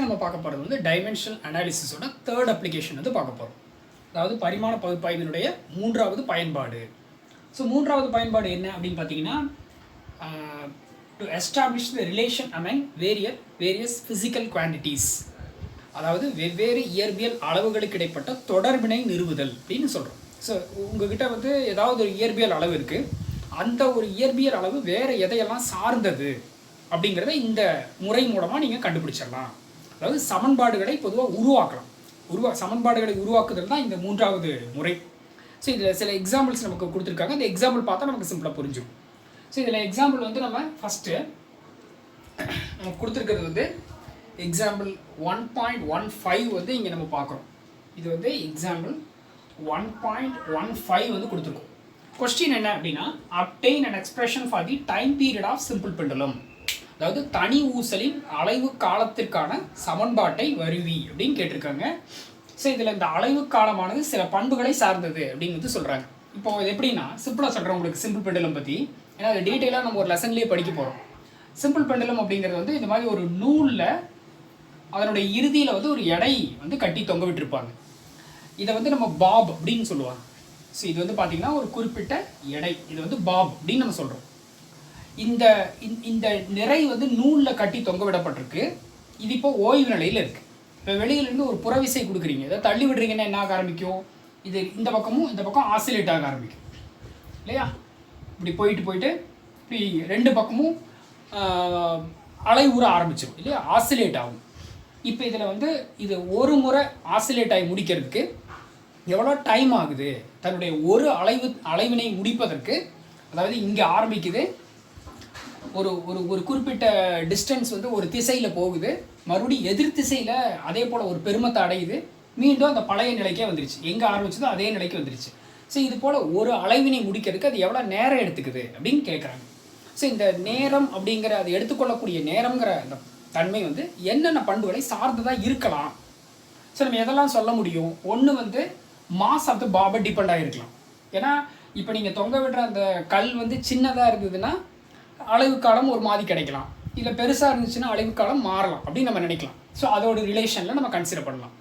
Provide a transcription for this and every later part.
நம்ம பார்க்க போகிறது வந்து டைமென்ஷனல் அனாலிசிஸோட தேர்ட் அப்ளிகேஷன் வந்து பார்க்க போகிறோம். அதாவது பரிமாண பகுப்பாய்வினுடைய மூன்றாவது பயன்பாடு. ஸோ மூன்றாவது பயன்பாடு என்ன அப்படின்னு பார்த்தீங்கன்னா, to establish the relation among various physical quantities, அதாவது வெவ்வேறு இயற்பியல் அளவுகளுக்கு இடைப்பட்ட தொடர்பினை நிறுவுதல் அப்படின்னு சொல்கிறோம். ஸோ உங்ககிட்ட வந்து ஏதாவது ஒரு இயற்பியல் அளவு இருக்குது, அந்த ஒரு இயற்பியல் அளவு வேறு எதையெல்லாம் சார்ந்தது அப்படிங்கிறத இந்த முறை மூலமாக நீங்கள் கண்டுபிடிச்சிடலாம். அதாவது சமன்பாடுகளை பொதுவாக உருவாக்கலாம். சமன்பாடுகளை உருவாக்குதல் தான் இந்த மூன்றாவது முறை. ஸோ இதில் சில எக்ஸாம்பிள்ஸ் நமக்கு கொடுத்துருக்காங்க. இந்த எக்ஸாம்பிள் பார்த்தா நமக்கு சிம்பிளாக புரிஞ்சும். ஸோ இதில் எக்ஸாம்பிள் வந்து நம்ம ஃபஸ்ட்டு நமக்கு கொடுத்துருக்கிறது வந்து எக்ஸாம்பிள் 1.15 வந்து இங்கே நம்ம பார்க்குறோம். இது வந்து எக்ஸாம்பிள் 1.15 வந்து கொடுத்துருக்கோம். கொஸ்டின் என்ன அப்படின்னா, obtain an expression for the time period of simple pendulum, அதாவது தனி ஊசலின் அலைவு காலத்திற்கான சமன்பாட்டை வருவி அப்படின்னு கேட்டிருக்காங்க. ஸோ இதில் இந்த அலைவு காலமானது சில பண்புகளை சார்ந்தது அப்படின்னு வந்து சொல்கிறாங்க. இப்போ இது எப்படின்னா, சிம்பிளாக சொல்கிறேன் உங்களுக்கு சிம்பிள் பெண்டுலம் பற்றி. ஏன்னா அது டீட்டெயிலாக நம்ம ஒரு லெசன்லேயே படிக்க போகிறோம். சிம்பிள் பெண்டுலம் அப்படிங்கிறது வந்து இந்த மாதிரி ஒரு நூலில் அதனுடைய இறுதியில் வந்து ஒரு எடை வந்து கட்டி தொங்க விட்டுருப்பாங்க. இதை வந்து நம்ம பாப் அப்படின்னு சொல்லுவாங்க. ஸோ இது வந்து பார்த்திங்கன்னா ஒரு குறிப்பிட்ட எடை, இது வந்து பாப் அப்படின்னு நம்ம சொல்கிறோம். இந்த நிறை வந்து நூலில் கட்டி தொங்க விடப்பட்டிருக்கு. இது இப்போ ஓய்வு நிலையில் இருக்குது. இப்போ வெளியிலேருந்து ஒரு புறவிசை கொடுக்குறீங்க, இதை தள்ளி விடுறீங்கன்னா என்ன ஆக ஆரம்பிக்கும், இது இந்த பக்கம் ஆசிலேட் ஆக ஆரம்பிக்கும் இல்லையா. இப்படி போயிட்டு இப்படி ரெண்டு பக்கமும் அலை ஊற ஆரம்பிச்சிடும் இல்லையா, ஆசிலேட் ஆகும். இப்போ இதில் வந்து இது ஒரு முறை ஆசிலேட் ஆகி முடிக்கிறதுக்கு எவ்வளோ டைம் ஆகுது, தன்னுடைய ஒரு அலைவினை முடிப்பதற்கு. அதாவது இங்கே ஆரம்பிக்குது, ஒரு ஒரு ஒரு குறிப்பிட்ட டிஸ்டன்ஸ் வந்து ஒரு திசையில் போகுது, மறுபடியும் எதிர் திசையில் அதே போல் ஒரு பெருமத்தை அடையுது, மீண்டும் அந்த பழைய நிலைக்கே வந்துருச்சு, எங்கே ஆரம்பிச்சதோ அதே நிலைக்கு வந்துருச்சு. ஸோ இது போல் ஒரு அலைவினை முடிக்கிறதுக்கு அது எவ்வளோ நேரம் எடுத்துக்குது அப்படின்னு கேட்குறாங்க. ஸோ இந்த நேரம் அப்படிங்கிற, அது எடுத்துக்கொள்ளக்கூடிய நேரங்கிற அந்த தன்மை வந்து என்னென்ன பண்புகளை சார்ந்ததாக இருக்கலாம். ஸோ நம்ம எதெல்லாம் சொல்ல முடியும், ஒன்று வந்து மாஸ் ஆஃப் த பாபை டிபெண்ட் ஆகிருக்கலாம். ஏன்னா இப்போ நீங்கள் தொங்க விடுற அந்த கல் வந்து சின்னதாக இருந்ததுன்னா அலைவு காலம் ஒரு மாதிரி கிடைக்கலாம், இல்லை பெருசாக இருந்துச்சுன்னா அலைவு காலம் மாறலாம் அப்படின்னு நம்ம நினைக்கலாம். ஸோ அதோட ரிலேஷனில் நம்ம கன்சிடர் பண்ணலாம்.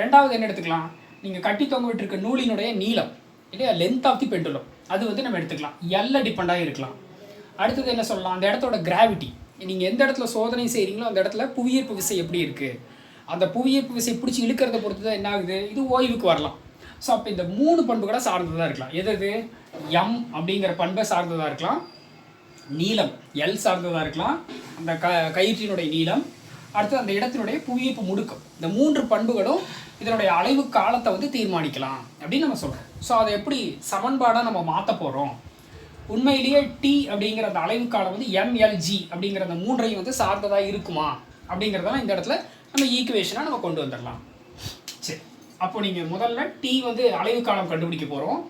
ரெண்டாவது என்ன எடுத்துக்கலாம், நீங்கள் கட்டி தொங்க விட்டுருக்க நூலினுடைய நீளம் இல்லையா, லென்த் ஆஃப் தி பெண்டுலம், அது வந்து நம்ம எடுத்துக்கலாம், எல்ல டிபெண்டாக இருக்கலாம். அடுத்தது என்ன சொல்லலாம், அந்த இடத்தோட கிராவிட்டி, நீங்கள் எந்த இடத்துல சோதனை செய்கிறீங்களோ அந்த இடத்துல புவியீர்ப்பு விசை எப்படி இருக்குது, அந்த புவியீர்ப்பு விசை பிடிச்சி இழுக்கிறத பொறுத்து தான் என்ன ஆகுது, இது ஓய்வுக்கு வரலாம். ஸோ அப்போ இந்த மூணு பண்புகளை சார்ந்ததாக இருக்கலாம். எது எம் அப்படிங்கிற பண்பை சார்ந்ததாக இருக்கலாம், நீளம் எல் சார்ந்ததாக இருக்கலாம், அந்த கயிற்றினுடைய நீளம், அடுத்து அந்த இடத்தினுடைய புவியீர்ப்பு முடுக்கம். இந்த மூன்று பண்புகளும் இதனுடைய அலைவு காலத்தை வந்து தீர்மானிக்கலாம் அப்படின்னு நம்ம சொல்கிறோம். ஸோ அதை எப்படி சமன்பாடாக நம்ம மாற்ற போகிறோம், உண்மையிலேயே டி அப்படிங்கிற அந்த அலைவு காலம் வந்து எம்எல்ஜி அப்படிங்கிற அந்த மூன்றையும் வந்து சார்ந்ததாக இருக்குமா அப்படிங்கிறதெல்லாம் இந்த இடத்துல நம்ம ஈக்குவேஷனாக நம்ம கொண்டு வந்துடலாம். சரி, அப்போ நீங்கள் முதல்ல டி வந்து அலைவு காலம் கண்டுபிடிக்க போகிறோம்.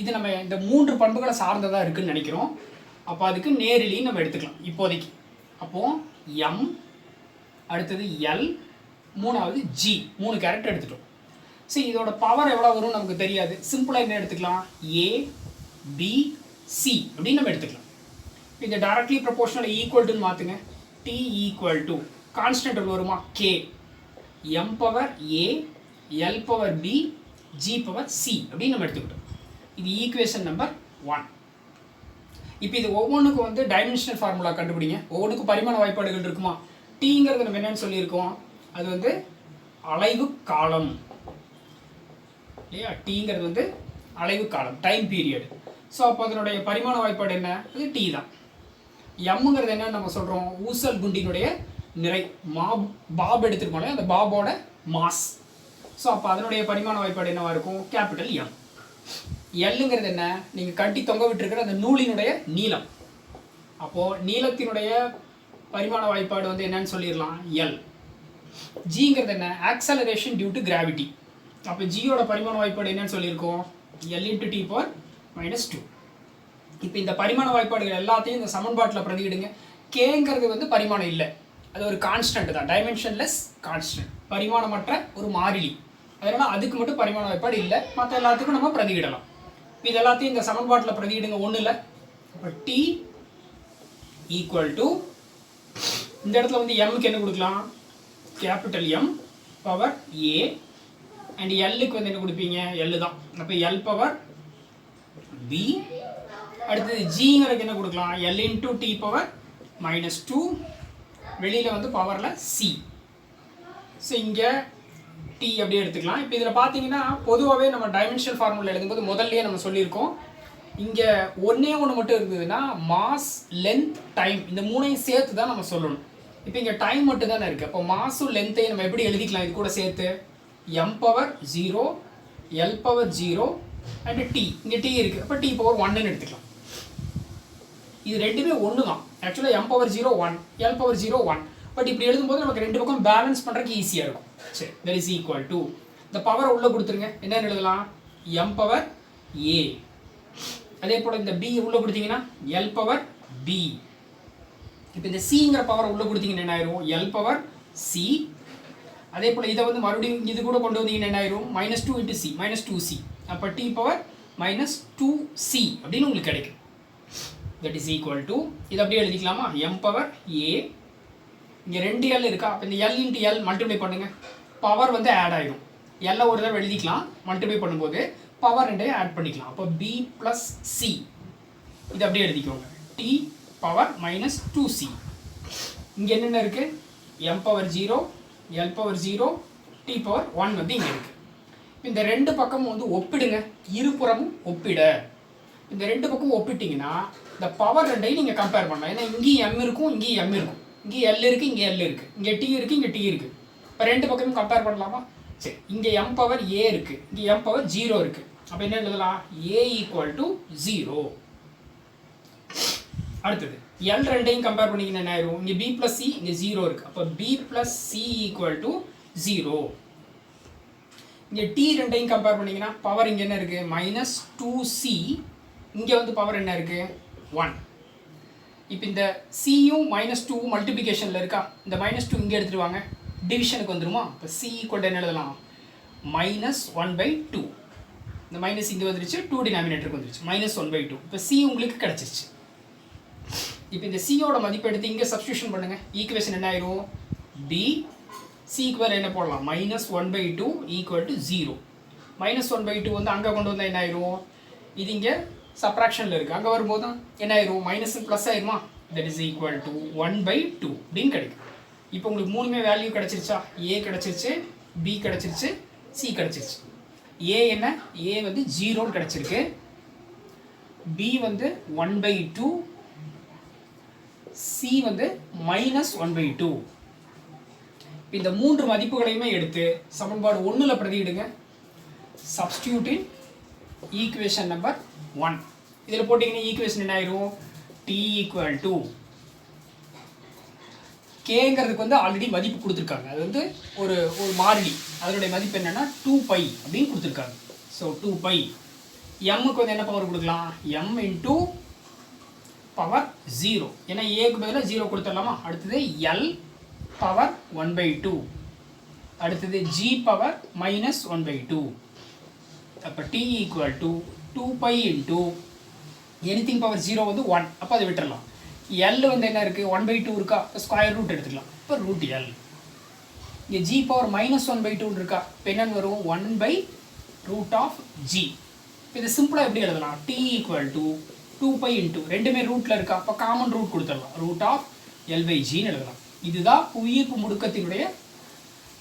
இது நம்ம இந்த மூன்று பண்புகளை சார்ந்ததாக இருக்குதுன்னு நினைக்கிறோம். அப்போ அதுக்கு நேரிலையும் நம்ம எடுத்துக்கலாம் இப்போதைக்கு. அப்போது எம், அடுத்தது எல், மூணாவது ஜி, 3 கேரக்டர் எடுத்துட்டோம். சரி, இதோட பவர் எவ்வளோ வரும் நமக்கு தெரியாது. சிம்பிளாக என்ன எடுத்துக்கலாம், ஏ பி சி அப்படின்னு நம்ம எடுத்துக்கலாம். இந்த டைரக்ட்லி ப்ரொபோர்ஷனல் ஈக்குவல் டுன்னு மாற்றுங்க. டி ஈக்குவல் டு கான்ஸ்டன்ட் வருமா, K, M power A, L power B, G power C அப்படின்னு நம்ம எடுத்துக்கிட்டோம். இது ஈக்குவேஷன் நம்பர் 1. இப்போ இது ஒவ்வொன்றுக்கும் வந்து டைமென்ஷனல் ஃபார்முலா கண்டுபிடிங்க. ஒவ்வொன்றுக்கும் பரிமாண வாய்ப்பாடுகள் இருக்குமா. டீங்கிறது நம்ம என்னென்னு சொல்லியிருக்கோம், அது வந்து அலைவு காலம் இல்லையா, டீங்கிறது வந்து அலைவு காலம், டைம் பீரியட். ஸோ அப்போ அதனுடைய பரிமாண வாய்ப்பாடு என்ன, அது டி தான். எம்முங்கிறது என்னன்னு நம்ம சொல்கிறோம், ஊசல் குண்டினுடைய நிறை, பாப் எடுத்துருக்கோம், அந்த பாபோட மாஸ். ஸோ அப்போ அதனுடைய பரிமாண வாய்ப்பாடு என்னவாக இருக்கும், கேபிட்டல் எம். எல்லுங்கிறது என்ன, நீங்கள் கட்டி தொங்க விட்டுருக்கிற அந்த நூலினுடைய நீளம். அப்போது நீளத்தினுடைய பரிமாண வாய்ப்பாடு வந்து என்னன்னு சொல்லிடலாம், எல். ஜிங்கிறது என்ன, ஆக்சலரேஷன் டியூ டு கிராவிட்டி. அப்போ ஜியோட பரிமாண வாய்ப்பாடு என்னன்னு சொல்லியிருக்கோம், எல் இன்ட்டு டி பவர் -2. இப்போ இந்த பரிமாண வாய்ப்பாடுகள் எல்லாத்தையும் இந்த சமன்பாட்டில் பிரதியிடுங்க. கேங்கிறது வந்து பரிமாணம் இல்லை, அது ஒரு கான்ஸ்டன்ட் தான், டைமென்ஷன்லெஸ் கான்ஸ்டன்ட், பரிமாணமற்ற ஒரு மாறிலி. அதனால் அதுக்கு மட்டும் பரிமாண வாய்ப்பாடு இல்லை, மற்ற எல்லாத்துக்கும் நம்ம பிரதியிடலாம். இது எல்லாத்தையும் இந்த சமன்பாட்டில் பிரதியிடுங்க, ஒன்றும் இல்லை. அப்போ டி ஈக்குவல் டு, இந்த இடத்துல வந்து எம்முக்கு என்ன கொடுக்கலாம், capital M power A and எல்லுக்கு வந்து என்ன கொடுப்பீங்க எல் தான். அப்போ எல் பவர் B. அடுத்தது ஜிங்கிறதுக்கு என்ன கொடுக்கலாம் எல் இன்டூ டி பவர் -2. வெளியில் வந்து பவரில் C. ஸோ இங்கே டி அப்படியே எடுத்துக்கலாம். இப்போ இதில் பார்த்தீங்கன்னா பொதுவாகவே நம்ம டைமென்ஷனல் ஃபார்முலா எழுதும்போது முதல்லயே நம்ம சொல்லியிருக்கோம், இங்கே ஒன்றே ஒன்று மட்டும் இருந்ததுன்னா மாஸ் லென்த் டைம் இந்த மூணையும் சேர்த்து தான் நம்ம சொல்லணும். இப்போ இங்கே டைம் மட்டும் தானே இருக்குது. அப்போ மாஸும் லென்த்தையும் நம்ம எப்படி எழுதிக்கலாம் இது கூட சேர்த்து m power 0 l power 0 and T. இங்கே டி இருக்குது, அப்போ டி பவர் 1ன்னு எடுத்துக்கலாம். இது ரெண்டுமே ஒன்று தான். ஆக்சுவலாக m power 0 1 l power 0 1. But இப்படி எழுதும்போது நமக்கு ரெண்டு பக்கம் பேலன்ஸ் பண்ணுறதுக்கு ஈஸியாக இருக்கும். சரி, தட் இஸ் ஈக்குவல் டு இந்த பவரை உள்ளே கொடுத்துருங்க. என்னென்னு எழுதலாம் m பவர் a. அதே போல் இந்த b உள்ளே கொடுத்தீங்கன்னா l பவர் b. இப்போ இந்த சிங்கிற பவரை உள்ளே கொடுத்தீங்கன்னா என்ன ஆயிரும் l பவர் c. அதே போல் இதை வந்து மறுபடியும் இது கூட கொண்டு வந்தீங்கன்னா என்ன ஆயிரும் -2 × c -2c. அப்போ t பவர் -2c அப்படின்னு உங்களுக்கு கிடைக்கும். தட் இஸ் ஈக்குவல் டு இது அப்படியே எழுதிக்கலாமா m பவர் a. இங்கே 2 l இருக்கா, அப்போ இந்த l × l மல்டிப்ளை பண்ணுங்க, பவர் வந்து ஆட் ஆயிடும். எல்லாம் ஒரு தடவை எழுதிக்கலாம், மல்டிப்ளை பண்ணும்போது பவர் ரெண்டையும் ஆட் பண்ணிக்கலாம். அப்போ b + c இது அப்படியே எழுதிக்கோங்க t பவர் -2c. இங்கே என்னென்ன இருக்குது m power 0 l power 0 t power 1 வந்து இங்கே இருக்குது. இந்த ரெண்டு பக்கமும் வந்து ஒப்பிடுங்க, இருபுறமும் ஒப்பிட. இந்த ரெண்டு பக்கம் ஒப்பிட்டிங்கன்னா இந்த பவர் ரெண்டையும் நீங்கள் கம்பேர் பண்ணலாம். ஏன்னா இங்கேயும் m இருக்கும், இங்கேயும் m இருக்கும், இங்கே l இருக்குது, இங்கே l இருக்குது, இங்கே t இருக்குது, இங்கே t இருக்குது. இப்போ ரெண்டு பக்கமும் கம்பேர் பண்ணலாமா? சரி, இங்கே m பவர் a இருக்குது, இங்கே m பவர் 0 இருக்குது. அப்போ என்ன எழுதலாம் a = 0. அடுத்தது l ரெண்டையும் கம்பேர் பண்ணிங்கன்னா என்ன ஆயிரும் இங்கே b + c இங்கே 0 இருக்குது. அப்போ b + c = 0. இங்கே t ரெண்டையும் கம்பேர் பண்ணிங்கன்னா பவர் இங்கே என்ன இருக்குது -2c. இங்கே வந்து பவர் என்ன இருக்குது 1. இப்போ இந்த சியும் -2 மல்டிப்ளிகேஷனில் இருக்கா, இந்த -2 இங்கே எடுத்துகிட்டு வாங்க, டிவிஷனுக்கு வந்துடுமா. இப்போ c = என்ன எழுதலாம் -1/2. இந்த மைனஸ் இங்கே வந்துருச்சு, 2 டினாமினேட்டருக்கு வந்துருச்சு, -1/2. இப்போ c உங்களுக்கு கிடச்சிருச்சு. இப்போ இந்த சியோட மதிப்பு எடுத்து இங்கே சப்ஸ்டியூஷன் பண்ணுங்கள். ஈக்குவேஷன் என்ன ஆயிரும் b c க்கு என்ன போடலாம் -1/2 = 0. -1/2 வந்து அங்கே கொண்டு வந்தால் என்ன ஆயிரும், இது இங்கே சப்ராக்ஷனில் இருக்குது, அங்கே வரும்போது என்ன ஆயிரும் மைனஸ் ப்ளஸ் ஆயிருமா. தட் இஸ் ஈக்குவல் டு 1/2 அப்படின்னு கிடைக்கும். இப்போ உங்களுக்கு மூணுமே வேல்யூ கிடச்சிருச்சா, a கிடச்சிருச்சு, b கிடச்சிருச்சு, c கிடச்சிருச்சு. a என்ன a வந்து 0ன்னு கிடச்சிருக்கு, b வந்து 1/2, c வந்து -1/2. இந்த மூன்று மதிப்புகளையுமே எடுத்து சமன்பாடு 1ல் பிரதியிடுங்க. Substitute in equation number 1. இதில் போட்டிங்கன்னா ஈக்குவேஷன் என்ன ஆயிரும் t = கேங்கிறதுக்கு வந்து ஆல்ரெடி மதிப்பு கொடுத்துருக்காங்க. அது வந்து ஒரு ஒரு மாறிலி, அதனுடைய மதிப்பு என்னென்னா 2π அப்படின்னு கொடுத்துருக்காங்க. ஸோ 2π. எம்முக்கு வந்து என்ன பவர் கொடுக்கலாம் m × பவர் 0. ஏன்னா ஏக்கு பதிலாக 0 கொடுத்துடலாமா. அடுத்தது l பவர் 1/2. அடுத்தது g பவர் -1/2. அப்போ t = 2π × எனிதிங் பவர் 0 வந்து 1. அப்போ அதை விட்டுடலாம். l வந்து என்ன இருக்குது 1/2 இருக்கா, இப்போ ஸ்கொயர் ரூட் எடுத்துக்கலாம். இப்போ √l. இங்கே g பவர் -1/2 இருக்கா, இப்போ என்னென்னு வரும் 1/√g. இப்போ இது சிம்பிளாக எப்படி எழுதலாம் t = 2π × ரெண்டுமே ரூட்டில் இருக்கா, அப்போ காமன் ரூட் கொடுத்துடலாம், √L/g எழுதலாம். இதுதான் புவியீர்ப்பு முடுக்கத்தினுடைய,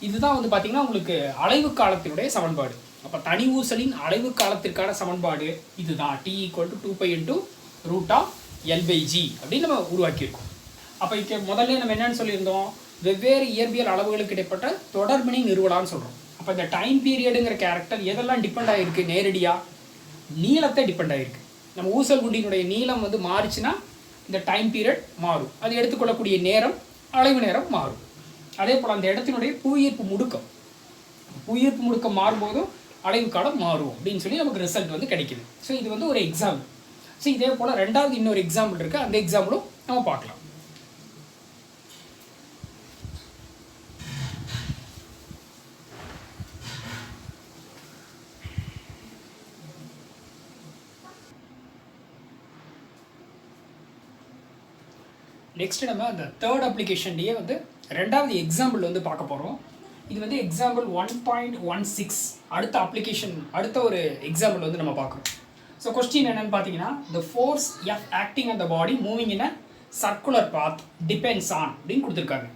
இதுதான் வந்து பார்த்திங்கன்னா உங்களுக்கு அலைவு காலத்தினுடைய சமன்பாடு. அப்போ தனி ஊசலின் அலைவு காலத்திற்கான சமன்பாடு இதுதான், t = 2π × √L/g அப்படின்னு நம்ம உருவாக்கியிருக்கோம். அப்போ இங்கே முதல்ல நம்ம என்னென்னு சொல்லியிருந்தோம், வெவ்வேறு இயற்பியல் அளவுகளுக்கு இடைப்பட்ட தொடர்பினை நிறுவலான்னு சொல்கிறோம். அப்போ இந்த டைம் பீரியடுங்கிற கேரக்டர் எதெல்லாம் டிபெண்ட் ஆகிருக்கு, நேரடியாக நீளத்தை டிபெண்ட் ஆகிருக்கு. நம்ம ஊசல் குண்டியினுடைய நீளம் வந்து மாறிச்சுன்னா இந்த டைம் பீரியட் மாறும், அது எடுத்துக்கொள்ளக்கூடிய நேரம் அலைவு நேரம் மாறும். அதே போல் அந்த இடத்தினுடைய புவியீர்ப்பு முடுக்கம் மாறும்போதும் அலைவு காலம் மாறும் அப்படின்னு சொல்லி நமக்கு ரிசல்ட் வந்து கிடைக்குது. ஸோ இது வந்து ஒரு எக்ஸாம்பிள். ஸோ இதே போல் ரெண்டாவது இன்னொரு எக்ஸாம்பிள் இருக்குது, அந்த எக்ஸாம்பிளும் நம்ம பார்க்கலாம். நெக்ஸ்ட் நம்ம அந்த தேர்ட் அப்ளிகேஷன்லேயே வந்து ரெண்டாவது எக்ஸாம்பிள் வந்து பார்க்க போகிறோம். இது வந்து எக்ஸாம்பிள் 1.16. அடுத்த அப்ளிகேஷன், அடுத்த ஒரு எக்ஸாம்பிள் வந்து நம்ம பார்க்குறோம். ஸோ கொஸ்டின் என்னென்னு பார்த்தீங்கன்னா, the force F acting on the body moving in a circular path depends on அப்படின்னு கொடுத்துருக்காங்க.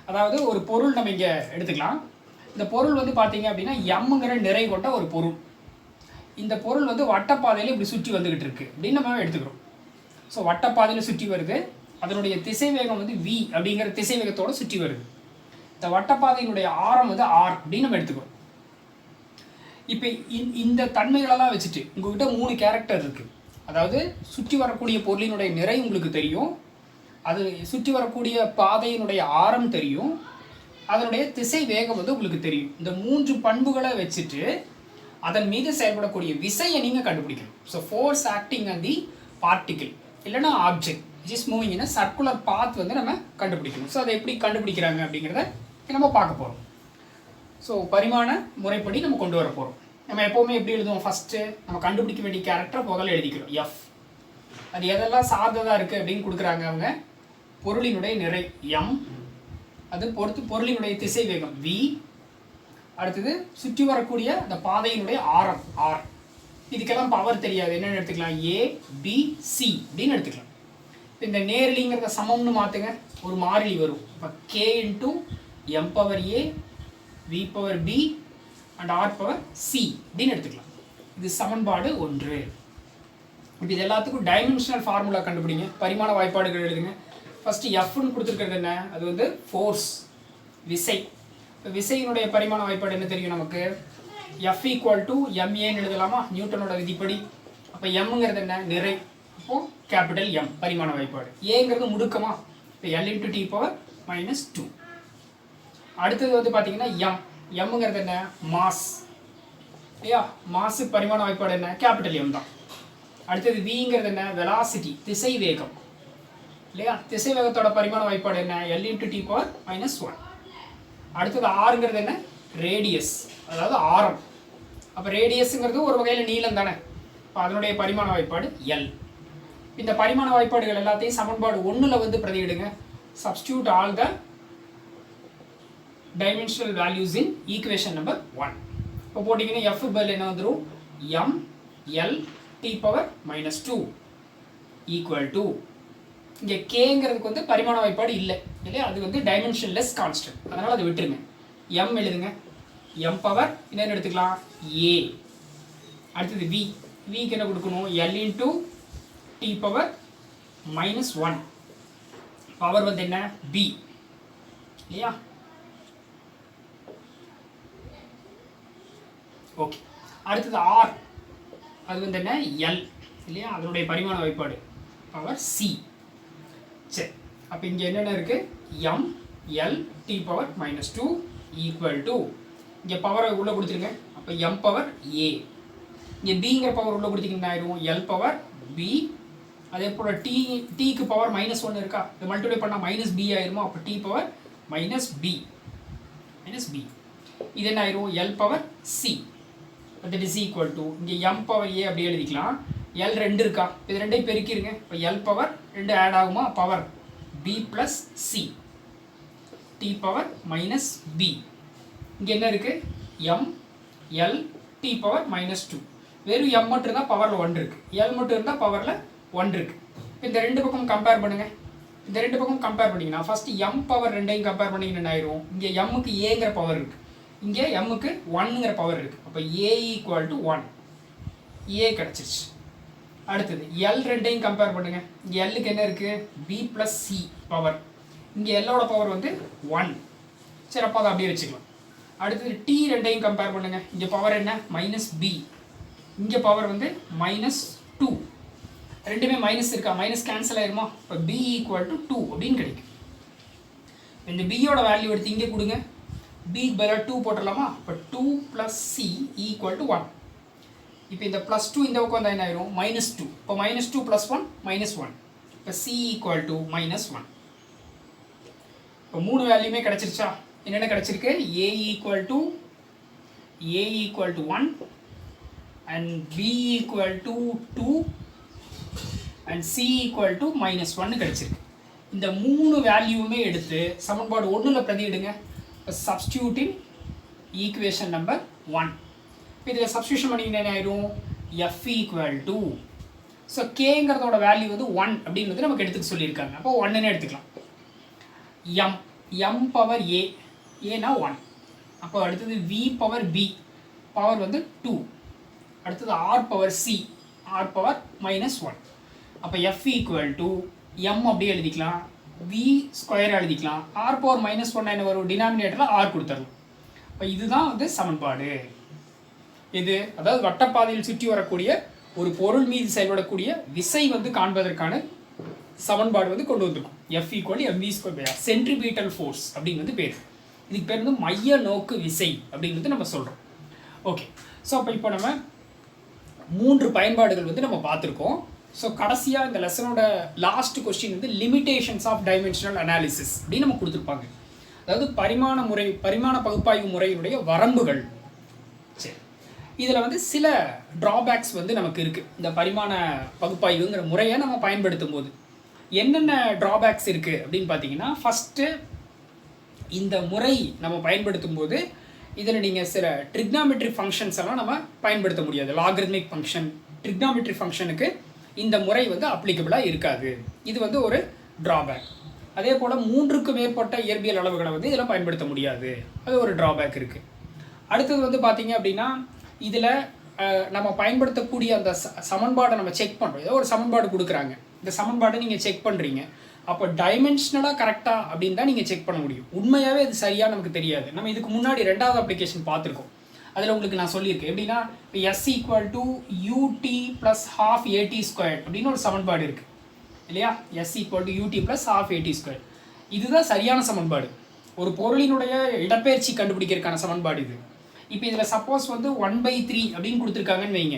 அதாவது ஒரு பொருள் நம்ம இங்கே எடுத்துக்கலாம். இந்த பொருள் வந்து பார்த்தீங்க அப்படின்னா எம்ங்கிற நிறை கொண்ட ஒரு பொருள். இந்த பொருள் வந்து வட்டப்பாதையில் இப்படி சுற்றி வந்துக்கிட்டு இருக்கு அப்படின்னு நம்ம எடுத்துக்கிறோம். ஸோ வட்டப்பாதையில் சுற்றி வருது, அதனுடைய திசைவேகம் வந்து v அப்படிங்கிற திசைவேகத்தோடு சுற்றி வருது. இந்த வட்டப்பாதையினுடைய ஆரம் வந்து r அப்படின்னு நம்ம எடுத்துக்கிறோம். இப்போ இந்த தன்மைகளெல்லாம் வச்சுட்டு உங்கள்கிட்ட 3 கேரக்டர் இருக்குது. அதாவது சுற்றி வரக்கூடிய பொருளினுடைய நிறை உங்களுக்கு தெரியும், அது சுற்றி வரக்கூடிய பாதையினுடைய ஆரம் தெரியும், அதனுடைய திசை வேகம் வந்து உங்களுக்கு தெரியும். இந்த 3 பண்புகளை வச்சுட்டு அதன் மீது செயல்படக்கூடிய விசையை நீங்கள் கண்டுபிடிக்கணும். So force acting on the particle இல்லைனா object just moving in circular path வந்து நம்ம கண்டுபிடிக்கணும். ஸோ அதை எப்படி கண்டுபிடிக்கிறாங்க அப்படிங்கிறத நம்ம பார்க்க போகிறோம். ஸோ பரிமாண முறைப்படி நம்ம கொண்டு வர போகிறோம். நம்ம எப்போவுமே எப்படி எழுதுவோம், ஃபஸ்ட்டு நம்ம கண்டுபிடிக்க வேண்டிய கேரக்டரை முதல்ல எழுதிக்கிறோம் எஃப். அது எதெல்லாம் சார்ந்ததாக இருக்குது அப்படின்னு கொடுக்குறாங்க அவங்க. பொருளினுடைய நிறை எம், அது பொறுத்து பொருளினுடைய திசை வேகம் v, அடுத்தது சுற்றி வரக்கூடிய அந்த பாதையினுடைய ஆரம் ஆர். இதுக்கெல்லாம் பவர் தெரியாது, என்னென்னு எடுத்துக்கலாம், ஏ பி சி அப்படின்னு எடுத்துக்கலாம். இந்த நேர்லிங்கிறத சமம்னு மாற்றுங்க, ஒரு மாறிலி வரும். இப்போ K into M power A V power B and R power C அப்படின்னு எடுத்துக்கலாம். இது சமன்பாடு 1. இப்போ இது எல்லாத்துக்கும் டைமென்ஷனல் ஃபார்முலா கண்டுபிடிங்க, பரிமாண வாய்ப்பாடுகள் எழுதுங்க. ஃபஸ்ட்டு எஃப்னு கொடுத்துருக்கிறது என்ன, அது வந்து ஃபோர்ஸ் விசை. இப்போ விசையினுடைய பரிமாண வாய்ப்பாடு என்ன தெரியும் நமக்கு, எஃப் ஈக்குவல் டு எம்ஏன்னு எழுதலாமா நியூட்டனோட விதிப்படி. அப்போ எம்ங்கிறது என்ன, நிறை, அப்போது கேபிட்டல் எம் பரிமாண வாய்ப்பாடு. ஏங்கிறது முடுக்கமா, இப்போ எல் இன்ட்டு டி பவர் -2. அடுத்தது வந்து பார்த்தீங்கன்னா எம்ங்கிறது என்ன, மாஸ் இல்லையா, மாசு பரிமாண வாய்ப்பாடு என்ன, கேபிட்டல் எம் தான். அடுத்தது விங்கிறது என்ன, வெலாசிட்டி திசை வேகம் இல்லையா, திசை வேகத்தோட பரிமாண வாய்ப்பாடு என்ன, எல் இன்ட்டு டி பவர் -1. அடுத்தது ஆறுங்கிறது என்ன, ரேடியஸ் அதாவது ஆரம். அப்போ ரேடியஸுங்கிறது ஒரு வகையில் நீளம் தானே, இப்போ அதனுடைய பரிமாண வாய்ப்பாடு எல். இந்த பரிமாண வாய்ப்பாடுகள் எல்லாத்தையும் சமன்பாடு 1ல் வந்து பிரதியிடுங்க. Substitute all the dimensional values in equation number 1. இப்போ போட்டிங்கன்னா எஃப் பதில் என்ன வந்துடும், M L T power -2 equal to, இங்கே கேங்கிறதுக்கு வந்து பரிமாண வாய்ப்பாடு இல்லை இல்லையா, அது வந்து டைமென்ஷன்லெஸ் கான்ஸ்டன்ட், அதனால் அது விட்டுருங்க. எம் எழுதுங்க, எம் பவர் என்னென்னு எடுத்துக்கலாம், ஏ. அடுத்தது வி, விக்கு என்ன கொடுக்கணும், L into T power -1. Power வந்து என்ன, பி இல்லையா. ஓகே, அடுத்தது ஆர், அது வந்து என்ன, எல் இல்லையா, அதனுடைய பரிமாண வாய்ப்பாடு பவர் சி. சரி, அப்போ இங்கே என்னென்ன இருக்குது, M L T power -2 equal to, இங்கே பவரை உள்ளே கொடுத்துருங்க, அப்போ எம் பவர் ஏ. இங்கே பிங்கிற பவர் உள்ளே கொடுத்தீங்கன்னா ஆயிரும் எல் பவர் பி. அதே போல் டீக்கு பவர் -1 இருக்கா, இது மல்டிப்ளை பண்ணால் -b ஆயிருமோ, அப்போ டி பவர் -b. இது என்ன ஆயிரும், L power C. That is equal to, இங்கே எம் பவர் ஏ அப்படி எழுதிக்கலாம். எல் 2 இருக்கா, இது ரெண்டையும் பெருக்கிடுங்க. இப்போ எல் பவர் 2 ஆட் ஆகுமா, power b plus C T power -b. இங்கே என்ன இருக்குது, எம் எல் டி பவர் -2. வெறும் எம் மட்டும் இருந்தால் பவரில் 1 இருக்குது, எல் மட்டும் இருந்தால் பவரில் 1 இருக்குது. இந்த ரெண்டு பக்கம் கம்பேர் பண்ணுங்கள். இந்த ரெண்டு பக்கம் கம்பேர் பண்ணிங்கன்னா ஃபஸ்ட்டு எம் பவர் 2ஐயும் கம்பேர் பண்ணிங்கன்னா என்ன ஆயிரும், இங்கே எம்முக்கு ஏங்கிற பவர் இருக்குது, இங்கே எம்முக்கு 1ங்கிற பவர் இருக்குது. அப்போ ஏ ஈக்குவல் டு 1, ஏ கிடச்சிருச்சு. அடுத்தது எல் 2ஐயும் கம்பேர் பண்ணுங்கள். இங்கே எல்லுக்கு என்ன இருக்குது, பி ப்ளஸ் சி பவர், இங்கே எல்லோட பவர் வந்து 1. சரி, அப்போ அதை அப்படியே வச்சுக்கலாம். அடுத்தது டி 2ஐயும் கம்பேர் பண்ணுங்கள். இங்கே பவர் என்ன, -b, இங்கே பவர் வந்து -2. ரெண்டுமே மைனஸ் இருக்கா, மைனஸ் கேன்சல் ஆயிருமா, இப்போ b ஈக்குவல் டு 2 அப்படின்னு கிடைக்கும். இந்த பியோட வேல்யூ எடுத்து இங்கே கொடுங்க, b பதிலாக 2 போட்டுடலாமா, இப்போ 2 ப்ளஸ் சி ஈக்குவல் டு 1. இப்போ இந்த +2 இந்த பக்கம் வந்தால் என்ன ஆயிரும், -2. இப்போ -2 + 1 -1. இப்போ c ஈக்குவல் டு -1. இப்போ 3 வேல்யூமே கிடச்சிருச்சா, என்னென்ன கிடச்சிருக்கு, a equal to 1 and b equal to 2 and c equal to -1 கிடைச்சிருக்கு. இந்த 3 வேல்யூவுமே எடுத்து சமன்பாடு 1ல் பிரதியிடுங்க. இப்போ சப்ஸ்டியூட்டிங் ஈக்குவேஷன் நம்பர் 1. இப்போ இதில் சப்ஸ்டியூஷன் பண்ணிங்கன்னா என்ன ஆயிடும்? எஃப் ஈக்குவல் டு, ஸோ கேங்கிறதோட வேல்யூ வந்து 1 அப்படின்னு வந்து நமக்கு எடுத்துக்க சொல்லியிருக்காங்க. அப்போ 1ன்னு எடுத்துக்கலாம். எம் பவர் ஏ, ஏனா 1. அப்போ அடுத்தது வி பவர் பி, பவர் வந்து 2. அடுத்தது R power C, R power -1. அப்போ எஃப் ஈக்குவல் டு எம் அப்படியே எழுதிக்கலாம், வி ஸ்கொயர் எழுதிக்கலாம், ஆர் பவர் -1 என்ன வரும்? டினாமினேட்டரில் ஆர் கொடுத்துடலாம். இப்போ இதுதான் வந்து சமன்பாடு. இது அதாவது வட்டப்பாதையில் சுற்றி வரக்கூடிய ஒரு பொருள் மீது செயல்படக்கூடிய விசை வந்து காண்பதற்கான சமன்பாடு வந்து கொண்டு வந்திருக்கும். F equal M V square, centripetal force அப்படின்னு வந்து பேர். இதுக்கு பேர் வந்து மைய நோக்கு விசை அப்படின்னு வந்து நம்ம சொல்கிறோம். ஓகே, ஸோ அப்போ இப்போ நம்ம 3 பயன்பாடுகள் வந்து நம்ம பார்த்துருக்கோம். ஸோ கடைசியாக இந்த லெசனோட லாஸ்ட் கொஸ்டின் வந்து லிமிடேஷன்ஸ் ஆஃப் டைமென்ஷனல் அனாலிசிஸ் அப்படின்னு நம்ம கொடுத்துருப்பாங்க. அதாவது பரிமாண பகுப்பாய்வு முறையினுடைய வரம்புகள். சரி, இதில் வந்து சில ட்ராபேக்ஸ் வந்து நமக்கு இருக்குது. இந்த பரிமாண பகுப்பாய்வுங்கிற முறையை நம்ம பயன்படுத்தும் போது என்னென்ன ட்ராபேக்ஸ் இருக்குது அப்படின்னு பார்த்தீங்கன்னா, ஃபஸ்ட்டு இந்த முறை நம்ம பயன்படுத்தும் போது இதில் நீங்கள் சில ட்ரிக்னாமெட்ரி ஃபங்க்ஷன்ஸ் எல்லாம் நம்ம பயன்படுத்த முடியாது. லாகரித்மிக் ஃபங்க்ஷன், ட்ரிக்னாமெட்ரி ஃபங்க்ஷனுக்கு இந்த முறை வந்து அப்ளிகபிளாக இருக்காது. இது வந்து ஒரு ட்ராபேக். அதே போல் 3க்கு மேற்பட்ட இயற்பியல் அளவுகளை வந்து இதில் பயன்படுத்த முடியாது. அது ஒரு ட்ராபேக் இருக்குது. அடுத்தது வந்து பார்த்தீங்க அப்படின்னா, இதில் நம்ம பயன்படுத்தக்கூடிய அந்த சமன்பாடை நம்ம செக் பண்ணுறோம். ஏதோ ஒரு சமன்பாடு கொடுக்குறாங்க, இந்த சமன்பாடை நீங்கள் செக் பண்ணுறீங்க. அப்போ டைமென்ஷனலாக கரெக்டாக அப்படின்னு தான் நீங்கள் செக் பண்ண முடியும். உண்மையாகவே அது சரியாக நமக்கு தெரியாது. நம்ம இதுக்கு முன்னாடி 2வது அப்ளிகேஷன் பார்த்துருக்கோம். அதில் உங்களுக்கு நான் சொல்லியிருக்கேன் எப்படின்னா, இப்போ S equal to UT plus ½ AT square அப்படின்னு ஒரு சமன்பாடு இருக்குது இல்லையா? S equal to UT plus ½ AT square. இதுதான் சரியான சமன்பாடு. ஒரு பொருளினுடைய இடப்பெயர்ச்சி கண்டுபிடிக்கிறதுக்கான சமன்பாடு இது. இப்போ இதில் சப்போஸ் வந்து 1/3 அப்படின்னு கொடுத்துருக்காங்கன்னு வைங்க.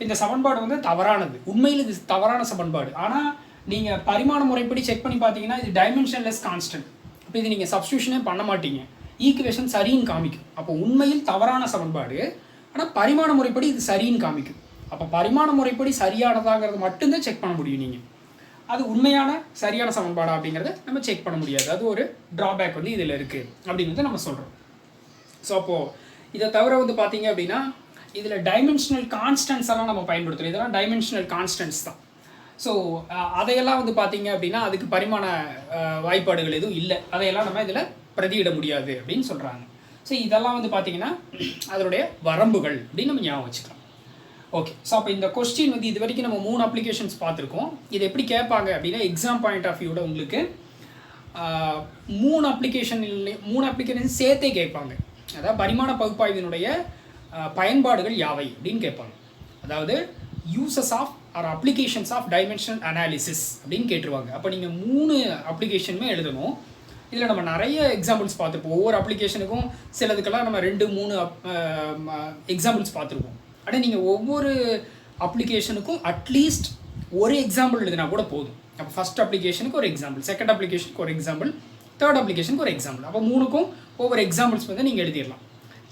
இந்த சமன்பாடு வந்து தவறானது. உண்மையில் இது தவறான சமன்பாடு. ஆனால் நீங்கள் பரிமாண முறைப்படி செக் பண்ணி பார்த்தீங்கன்னா இது டைமென்ஷன்லெஸ் கான்ஸ்டன்ட். இப்போ இது நீங்கள் சப்ஸ்டியூஷனே பண்ண மாட்டீங்க, ஈக்குவேஷன் சரின்னு காமிக்கும். அப்போ உண்மையில் தவறான சமன்பாடு, ஆனால் பரிமாண முறைப்படி இது சரின்னு காமிக்கும். அப்போ பரிமாண முறைப்படி சரியானதாங்கிறது மட்டும்தான் செக் பண்ண முடியும். நீங்கள் அது உண்மையான சரியான சமன்பாடா அப்படிங்கிறத நம்ம செக் பண்ண முடியாது. அது ஒரு ட்ராபேக் வந்து இதில் இருக்குது அப்படின்னு வந்து நம்ம சொல்கிறோம். ஸோ அப்போது இதை தவிர வந்து பார்த்தீங்க அப்படின்னா, இதில் டைமென்ஷனல் கான்ஸ்டன்ட்ஸ் எல்லாம் நம்ம பயன்படுத்துகிறோம். இதெல்லாம் டைமென்ஷனல் கான்ஸ்டன்ட்ஸ் தான். ஸோ அதையெல்லாம் வந்து பார்த்தீங்க அப்படின்னா அதுக்கு பரிமாண வாய்ப்பாடுகள் எதுவும் இல்லை. அதையெல்லாம் நம்ம இதில் பிரதியிட முடியாது அப்படின்னு சொல்கிறாங்க. ஸோ இதெல்லாம் வந்து பார்த்தீங்கன்னா அதனுடைய வரம்புகள் அப்படின்னு நம்ம ஞாபகம் வச்சுக்கலாம். ஓகே, ஸோ அப்போ இந்த கொஸ்டின் வந்து இது வரைக்கும் நம்ம 3 அப்ளிகேஷன்ஸ் பார்த்துருக்கோம். இது எப்படி கேட்பாங்க அப்படின்னா, எக்ஸாம் பாயிண்ட் ஆஃப் வியூட உங்களுக்கு 3 அப்ளிகேஷன் சேர்த்தே கேட்பாங்க. அதாவது பரிமாண பகுப்பாய்வினுடைய பயன்பாடுகள் யாவை அப்படின்னு கேட்பாங்க. அதாவது uses of or applications of dimensional analysis அப்படின்னு கேட்டுருவாங்க. அப்போ நீங்கள் 3 அப்ளிகேஷனுமே எழுதணும். இதில் நம்ம நிறைய எக்ஸாம்பிள்ஸ் பார்த்துருப்போம். ஒவ்வொரு அப்ளிகேஷனுக்கும் சிலதுக்கெல்லாம் நம்ம 2-3 எக்ஸாம்பிள்ஸ் பார்த்துருப்போம். ஆனால் நீங்கள் ஒவ்வொரு அப்ளிகேஷனுக்கும் அட்லீஸ்ட் ஒரு எக்ஸாம்பிள் எழுதினா கூட போதும். அப்போ ஃபஸ்ட் அப்ளிகேஷனுக்கு ஒரு எக்ஸாம்பிள், செகண்ட் அப்ளிகேஷனுக்கு ஒரு எக்ஸாம்பிள், தேர்ட் அப்ளிகேஷனுக்கு ஒரு எக்ஸாம்பிள். அப்போ 3க்கும் ஒவ்வொரு எக்ஸாம்பிள்ஸ் வந்து நீங்கள் எழுதிடலாம்.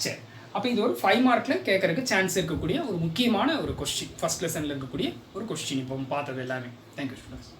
சரி, அப்போ இது ஒரு 5 மார்க்கில் கேட்கறதுக்கு சான்ஸ் இருக்கக்கூடிய ஒரு முக்கியமான ஒரு கொஸ்டின், ஃபஸ்ட் லெசனில் இருக்கக்கூடிய ஒரு கொஸ்டின் இப்போ பார்த்தது எல்லாமே. Thank you students.